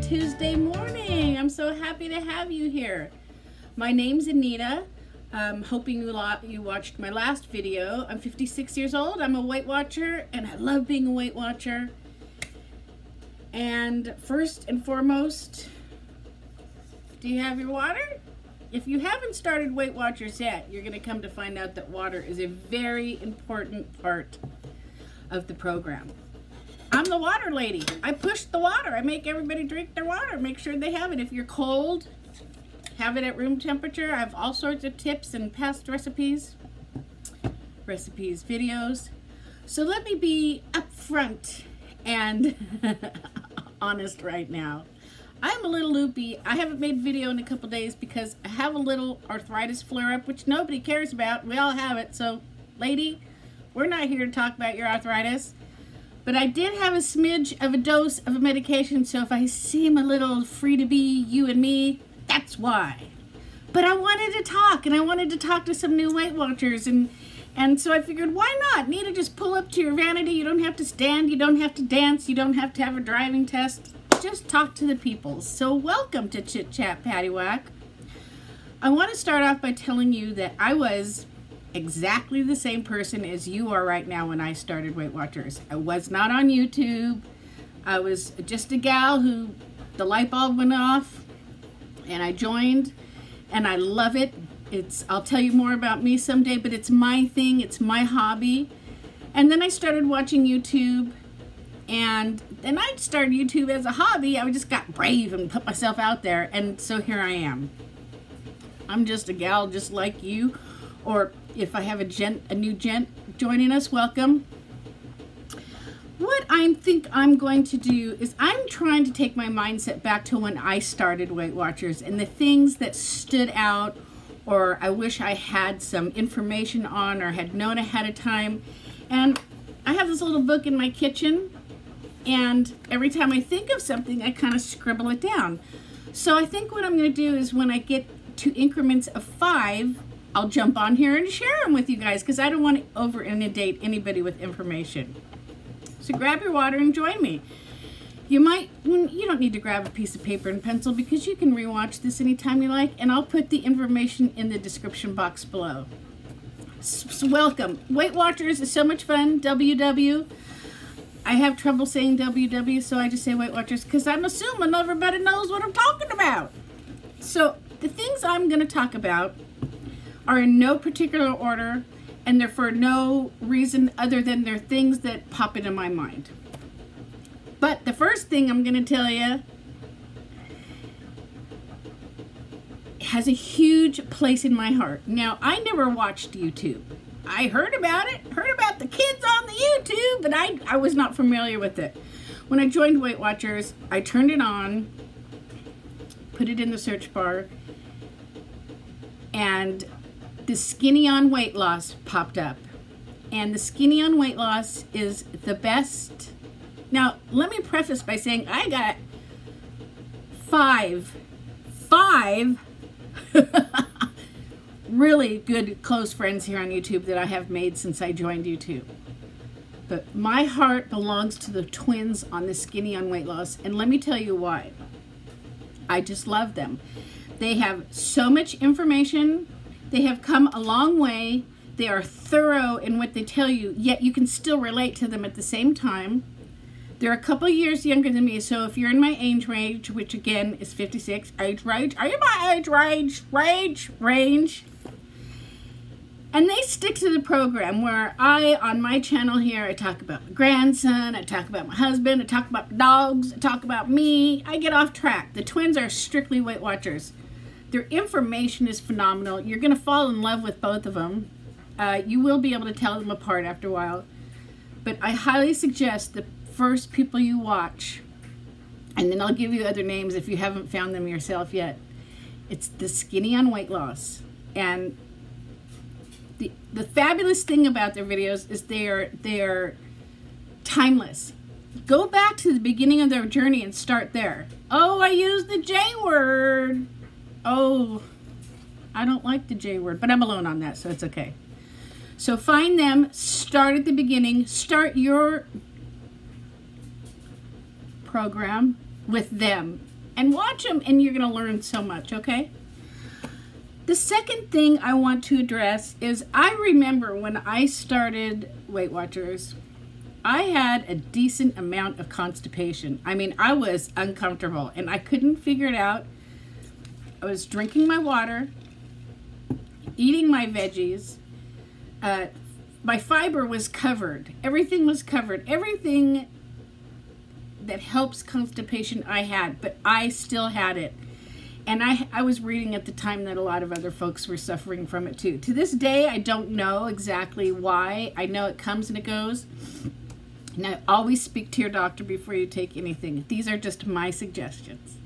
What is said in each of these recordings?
Tuesday morning. I'm so happy to have you here. My name's Anita. I'm hoping you watched my last video. I'm 56 years old. I'm a Weight Watcher and I love being a Weight Watcher. And first and foremost, do you have your water? If you haven't started Weight Watchers yet, you're going to come to find out that water is a very important part of the program. I'm the water lady. I push the water. I make everybody drink their water. Make sure they have it. If you're cold, have it at room temperature. I have all sorts of tips and past recipes, videos. So let me be upfront and honest right now. I'm a little loopy. I haven't made a video in a couple days because I have a little arthritis flare-up, which nobody cares about. We all have it. So, lady, we're not here to talk about your arthritis. But I did have a smidge of a dose of a medication, so if I seem a little free to be you and me, that's why. But I wanted to talk, and I wanted to talk to some new Weight Watchers, and so I figured, why not? Need to just pull up to your vanity. You don't have to stand, you don't have to dance, you don't have to have a driving test. Just talk to the people. So welcome to Chit Chat Paddywhack. I want to start off by telling you that I was exactly the same person as you are right now when I started Weight Watchers. I was not on YouTube. I was just a gal who the light bulb went off and I joined and I love it. I'll tell you more about me someday, but it's my thing, it's my hobby. And then I started watching YouTube, and then I started YouTube as a hobby. I just got brave and put myself out there, and so here I am. I'm just a gal just like you, or if I have a new gent joining us, welcome. What I think I'm going to do is I'm trying to take my mindset back to when I started Weight Watchers and the things that stood out or I wish I had some information on or had known ahead of time. And I have this little book in my kitchen, and every time I think of something, I kind of scribble it down. So I think what I'm going to do is when I get to increments of 5, I'll jump on here and share them with you guys because I don't want to over-inundate anybody with information. So grab your water and join me. You don't need to grab a piece of paper and pencil because you can rewatch this anytime you like, and I'll put the information in the description box below. So welcome. Weight Watchers is so much fun. WW. I have trouble saying WW, so I just say Weight Watchers because I'm assuming everybody knows what I'm talking about. So the things I'm going to talk about are in no particular order, and they're for no reason other than they're things that pop into my mind. But the first thing I'm going to tell you has a huge place in my heart. Now, I never watched YouTube. I heard about it, heard about the kids on the YouTube, but I was not familiar with it. When I joined Weight Watchers, I turned it on, put it in the search bar, and the Skinny on Weight Loss popped up. And the Skinny on Weight Loss is the best. Now, let me preface by saying I got five really good close friends here on YouTube that I have made since I joined YouTube. But my heart belongs to the twins on the Skinny on Weight Loss, and let me tell you why. I just love them. They have so much information. They have come a long way. They are thorough in what they tell you, yet you can still relate to them at the same time. They're a couple years younger than me, so if you're in my age range, which again is 56, age range, are you my age range? And they stick to the program where on my channel here, I talk about my grandson, I talk about my husband, I talk about dogs, I talk about me. I get off track. The twins are strictly Weight Watchers. Their information is phenomenal. You're going to fall in love with both of them. You will be able to tell them apart after a while. But I highly suggest the first people you watch, and then I'll give you other names if you haven't found them yourself yet. It's the Skinny on Weight Loss. And the fabulous thing about their videos is they're timeless. Go back to the beginning of their journey and start there. Oh, I used the J word. Oh, I don't like the J word, but I'm alone on that, so it's okay. So find them, start at the beginning, start your program with them. and watch them, and you're going to learn so much, okay? The second thing I want to address is I remember when I started Weight Watchers, I had a decent amount of constipation. I mean, I was uncomfortable and I couldn't figure it out. I was drinking my water, eating my veggies. My fiber was covered. Everything was covered. Everything that helps constipation I had, but I still had it. And I was reading at the time that a lot of other folks were suffering from it too. To this day, I don't know exactly why. I know it comes and it goes. Now, always speak to your doctor before you take anything. These are just my suggestions.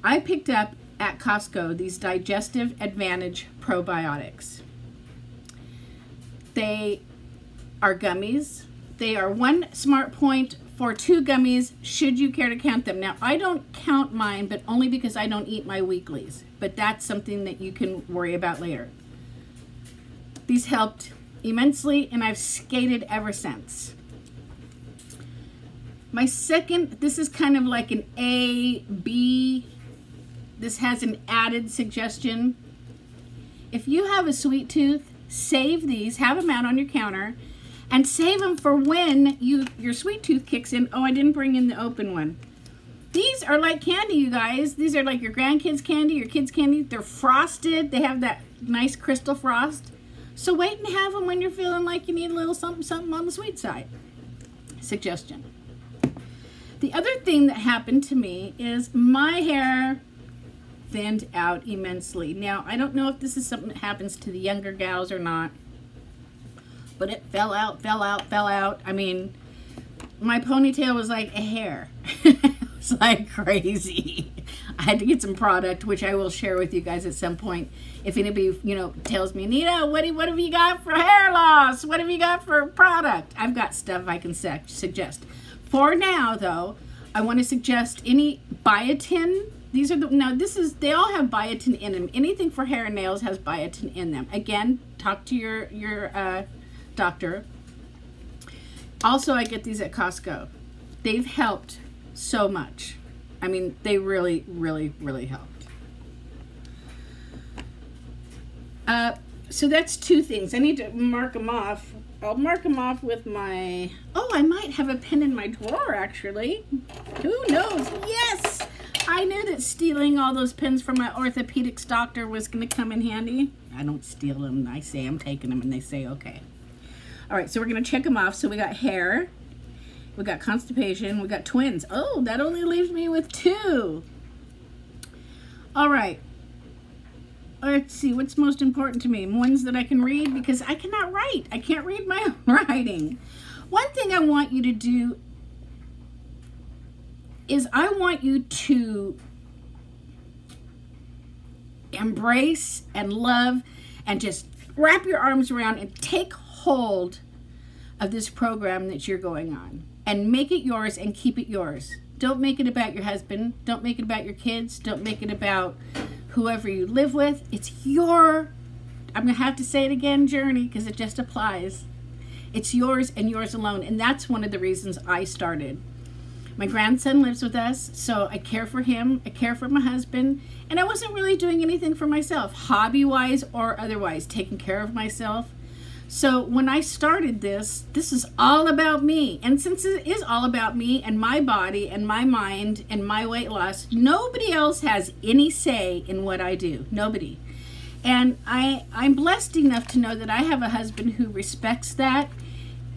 I picked up at Costco these Digestive Advantage probiotics. They are gummies. They are 1 smart point for 2 gummies, should you care to count them. Now, I don't count mine, but only because I don't eat my weeklies. But that's something that you can worry about later. These helped immensely, and I've skated ever since. My second, this is kind of like an A, B. This has an added suggestion. If you have a sweet tooth, save these, have them out on your counter, and save them for when your sweet tooth kicks in. Oh, I didn't bring in the open one. These are like candy, you guys. These are like your grandkids' candy, your kids' candy. They're frosted. They have that nice crystal frost. So wait and have them when you're feeling like you need a little something, something on the sweet side. Suggestion. The other thing that happened to me is my hair thinned out immensely. Now, I don't know if this is something that happens to the younger gals or not, but it fell out, fell out, fell out. I mean, my ponytail was like a hair. It was like crazy. I had to get some product, which I will share with you guys at some point. If anybody, tells me, Anita, what have you got for hair loss? What have you got for product? I've got stuff I can suggest. For now, though, I want to suggest any biotin. These are they all have biotin in them. Anything for hair and nails has biotin in them. Again, talk to your doctor. Also, I get these at Costco. They've helped so much. I mean, they really, really, really helped. So that's 2 things. I need to mark them off. I'll mark them off with my... Oh, I might have a pen in my drawer, actually. Who knows? Yes! I knew that stealing all those pens from my orthopedics doctor was going to come in handy. I don't steal them. I say I'm taking them, and they say okay. All right, so we're going to check them off. So we got hair. We got constipation. We got twins. Oh, that only leaves me with 2. All right. Let's see, what's most important to me? Ones that I can read, because I cannot write. I can't read my own writing. One thing I want you to do is I want you to embrace and love and just wrap your arms around and take hold of this program that you're going on and make it yours and keep it yours. Don't make it about your husband. Don't make it about your kids. Don't make it about whoever you live with. It's your, I'm going to have to say it again, journey, because it just applies. It's yours and yours alone. And that's one of the reasons I started. My grandson lives with us, so I care for him. I care for my husband. And I wasn't really doing anything for myself, hobby-wise or otherwise, taking care of myself. So when I started this is all about me. And since it is all about me and my body and my mind and my weight loss, nobody else has any say in what I do. Nobody. And I'm blessed enough to know that I have a husband who respects that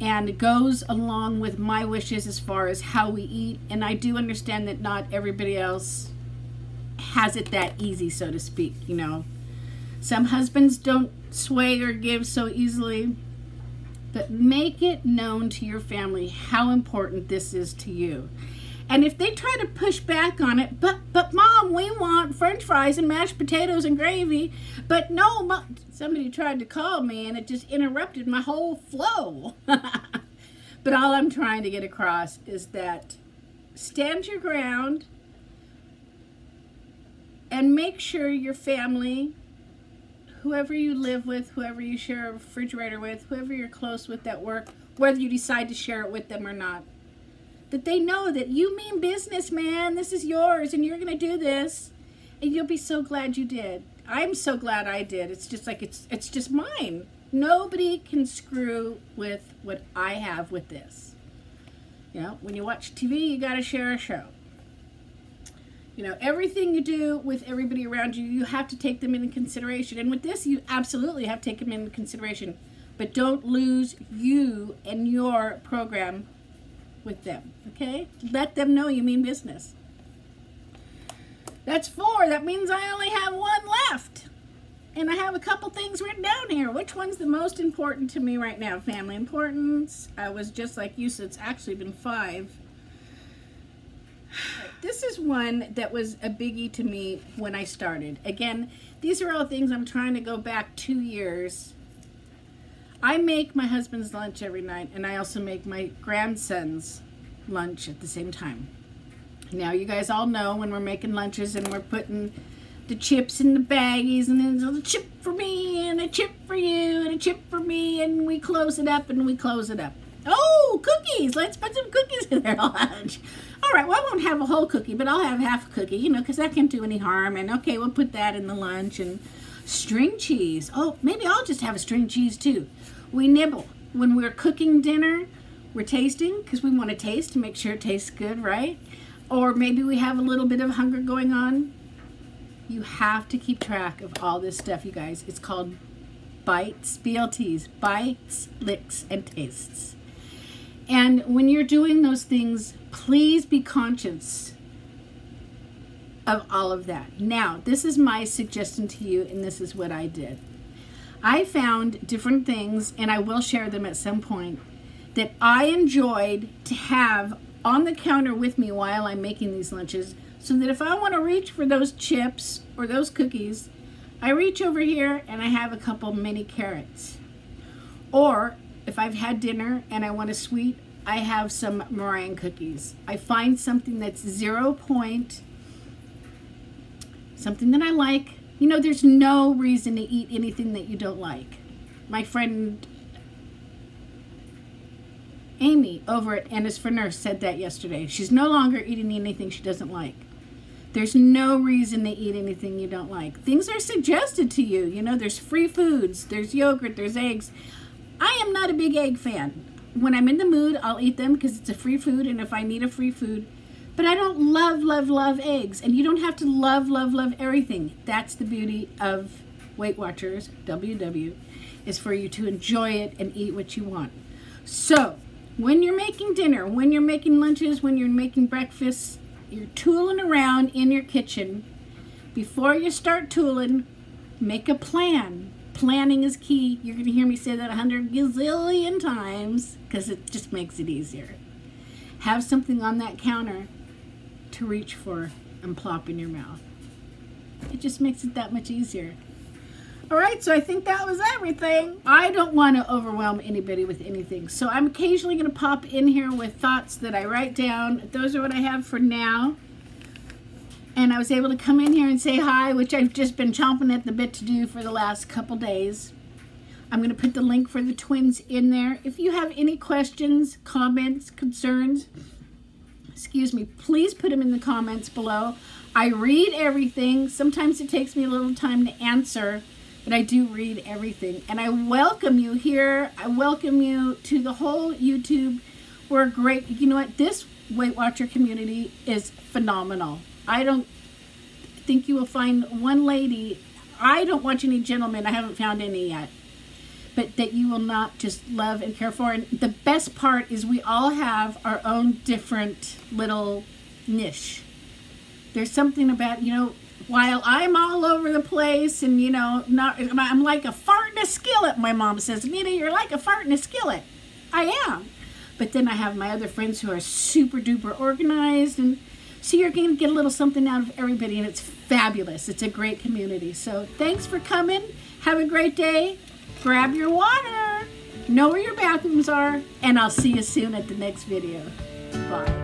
and goes along with my wishes as far as how we eat. And I do understand that not everybody else has it that easy, so to speak, Some husbands don't sway or give so easily, but make it known to your family how important this is to you. And if they try to push back on it, but Mom, we want French fries and mashed potatoes and gravy, but no, Mom, somebody tried to call me and it just interrupted my whole flow. But all I'm trying to get across is that stand your ground and make sure your family, whoever you live with, whoever you share a refrigerator with, whoever you're close with at work, whether you decide to share it with them or not, that they know that you mean business, man. This is yours and you're going to do this. And you'll be so glad you did. I'm so glad I did. It's just like, it's just mine. Nobody can screw with what I have with this. You know, when you watch TV, you got to share a show. You know, everything you do with everybody around you, you have to take them into consideration. And with this, you absolutely have to take them into consideration. But don't lose you and your program with them, okay? Let them know you mean business. That's 4. That means I only have 1 left. And I have a couple things written down here. Which one's the most important to me right now? Family importance. I was just like you, so it's actually been 5. This is one that was a biggie to me when I started. Again, these are all things I'm trying to go back 2 years. I make my husband's lunch every night, and I also make my grandson's lunch at the same time. Now, you guys all know when we're making lunches and we're putting the chips in the baggies, and then there's a chip for me, and a chip for you, and a chip for me, and we close it up, and we close it up. Oh, cookies! Let's put some cookies in their lunch. All right, well, I won't have a whole cookie, but I'll have half a cookie, you know, because that can't do any harm. And okay, we'll put that in the lunch. And string cheese. Oh, maybe I'll just have a string cheese too. We nibble. When we're cooking dinner, we're tasting because we want to taste to make sure it tastes good, right? Or maybe we have a little bit of hunger going on. You have to keep track of all this stuff, you guys. It's called bites, BLTs, bites, licks, and tastes. And when you're doing those things, please be conscious of all of that. Now, this is my suggestion to you, and this is what I did. I found different things, and I will share them at some point, that I enjoyed to have on the counter with me while I'm making these lunches, so that if I want to reach for those chips or those cookies, I reach over here and I have a couple mini carrots. Or if I've had dinner and I want a sweet, I have some meringue cookies. I find something that's 0 point, something that I like. You know, there's no reason to eat anything that you don't like. My friend Amy over at Anna's for Nurse said that yesterday. She's no longer eating anything she doesn't like. There's no reason to eat anything you don't like. Things are suggested to you. You know, there's free foods, there's yogurt, there's eggs. I am not a big egg fan. When I'm in the mood, I'll eat them because it's a free food, and if I need a free food. But I don't love eggs. And you don't have to love everything. That's the beauty of Weight Watchers, WW, is for you to enjoy it and eat what you want. So, when you're making dinner, when you're making lunches, when you're making breakfast, you're tooling around in your kitchen. Before you start tooling, make a plan. Planning is key. You're going to hear me say that 100 gazillion times because it just makes it easier. Have something on that counter to reach for and plop in your mouth. It just makes it that much easier. All right, so I think that was everything. I don't want to overwhelm anybody with anything, so I'm occasionally going to pop in here with thoughts that I write down. Those are what I have for now. And I was able to come in here and say hi, which I've just been chomping at the bit to do for the last couple days. I'm going to put the link for the twins in there. If you have any questions, comments, concerns, excuse me, please put them in the comments below. I read everything. Sometimes it takes me a little time to answer, but I do read everything. And I welcome you here. I welcome you to the whole YouTube. We're great. You know what? This Weight Watcher community is phenomenal. I don't think you will find one lady. I don't watch any gentlemen. I haven't found any yet. But that you will not just love and care for. And the best part is we all have our own different little niche. There's something about, you know, while I'm all over the place and, you know, I'm like a fart in a skillet, my mom says. Anita, you're like a fart in a skillet. I am. But then I have my other friends who are super duper organized. And so you're going to get a little something out of everybody. And it's fabulous. It's a great community. So thanks for coming. Have a great day. Grab your water. Know where your bathrooms are. And I'll see you soon at the next video. Bye.